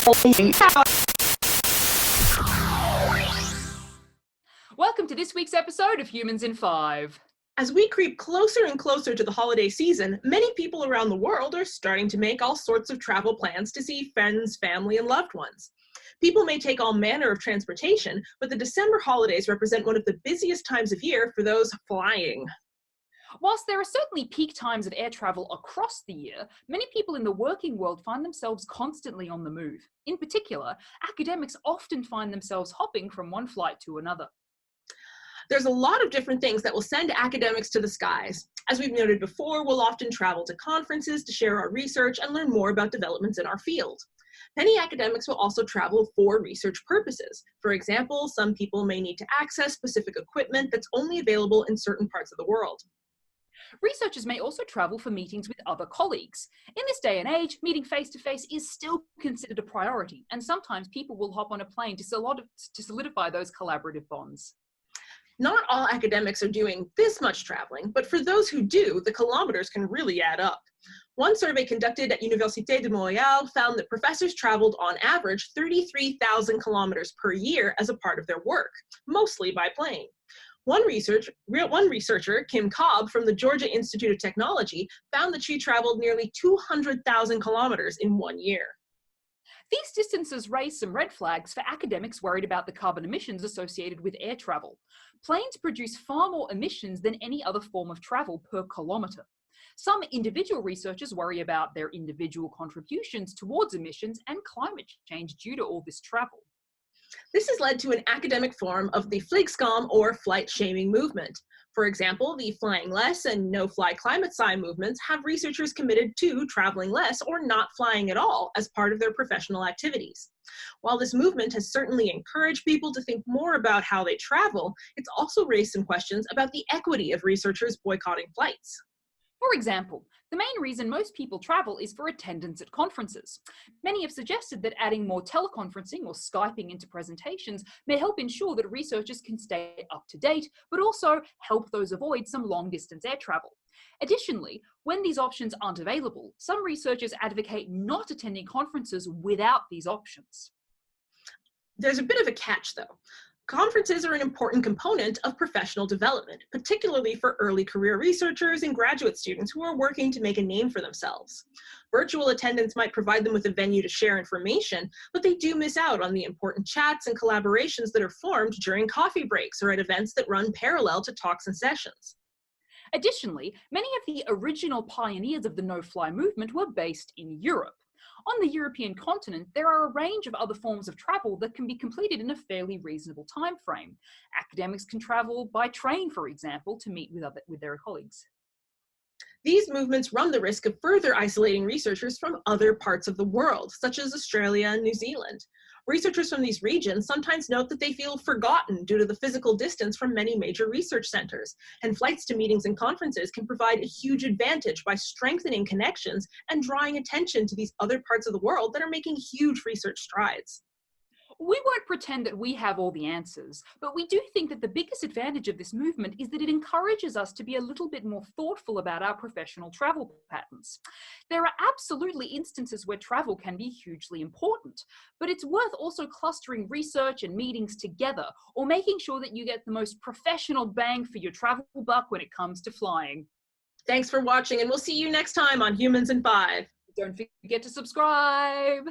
Welcome to this week's episode of Humans in 5. As we creep closer and closer to the holiday season, many people around the world are starting to make all sorts of travel plans to see friends, family, and loved ones. People may take all manner of transportation, but the December holidays represent one of the busiest times of year for those flying. Whilst there are certainly peak times of air travel across the year, many people in the working world find themselves constantly on the move. In particular, academics often find themselves hopping from one flight to another. There's a lot of different things that will send academics to the skies. As we've noted before, we'll often travel to conferences to share our research and learn more about developments in our field. Many academics will also travel for research purposes. For example, some people may need to access specific equipment that's only available in certain parts of the world. Researchers may also travel for meetings with other colleagues. In this day and age, meeting face-to-face is still considered a priority, and sometimes people will hop on a plane to solidify those collaborative bonds. Not all academics are doing this much traveling, but for those who do, the kilometers can really add up. One survey conducted at Université de Montréal found that professors traveled on average 33,000 kilometers per year as a part of their work, mostly by plane. One researcher, Kim Cobb from the Georgia Institute of Technology, found that she traveled nearly 200,000 kilometers in 1 year. These distances raise some red flags for academics worried about the carbon emissions associated with air travel. Planes produce far more emissions than any other form of travel per kilometre. Some individual researchers worry about their individual contributions towards emissions and climate change due to all this travel. This has led to an academic form of the Flygskam or flight shaming movement. For example, the Flying Less and No Fly Climate Sign movements have researchers committed to traveling less or not flying at all as part of their professional activities. While this movement has certainly encouraged people to think more about how they travel, it's also raised some questions about the equity of researchers boycotting flights. For example, the main reason most people travel is for attendance at conferences. Many have suggested that adding more teleconferencing or Skyping into presentations may help ensure that researchers can stay up to date, but also help those avoid some long-distance air travel. Additionally, when these options aren't available, some researchers advocate not attending conferences without these options. There's a bit of a catch, though. Conferences are an important component of professional development, particularly for early career researchers and graduate students who are working to make a name for themselves. Virtual attendance might provide them with a venue to share information, but they do miss out on the important chats and collaborations that are formed during coffee breaks or at events that run parallel to talks and sessions. Additionally, many of the original pioneers of the no-fly movement were based in Europe. On the European continent, there are a range of other forms of travel that can be completed in a fairly reasonable time frame. Academics can travel by train, for example, to meet with their colleagues. These movements run the risk of further isolating researchers from other parts of the world, such as Australia and New Zealand. Researchers from these regions sometimes note that they feel forgotten due to the physical distance from many major research centers, and flights to meetings and conferences can provide a huge advantage by strengthening connections and drawing attention to these other parts of the world that are making huge research strides. We won't pretend that we have all the answers, but we do think that the biggest advantage of this movement is that it encourages us to be a little bit more thoughtful about our professional travel patterns. There are absolutely instances where travel can be hugely important, but it's worth also clustering research and meetings together, or making sure that you get the most professional bang for your travel buck when it comes to flying. Thanks for watching, and we'll see you next time on Humans in 5. Don't forget to subscribe.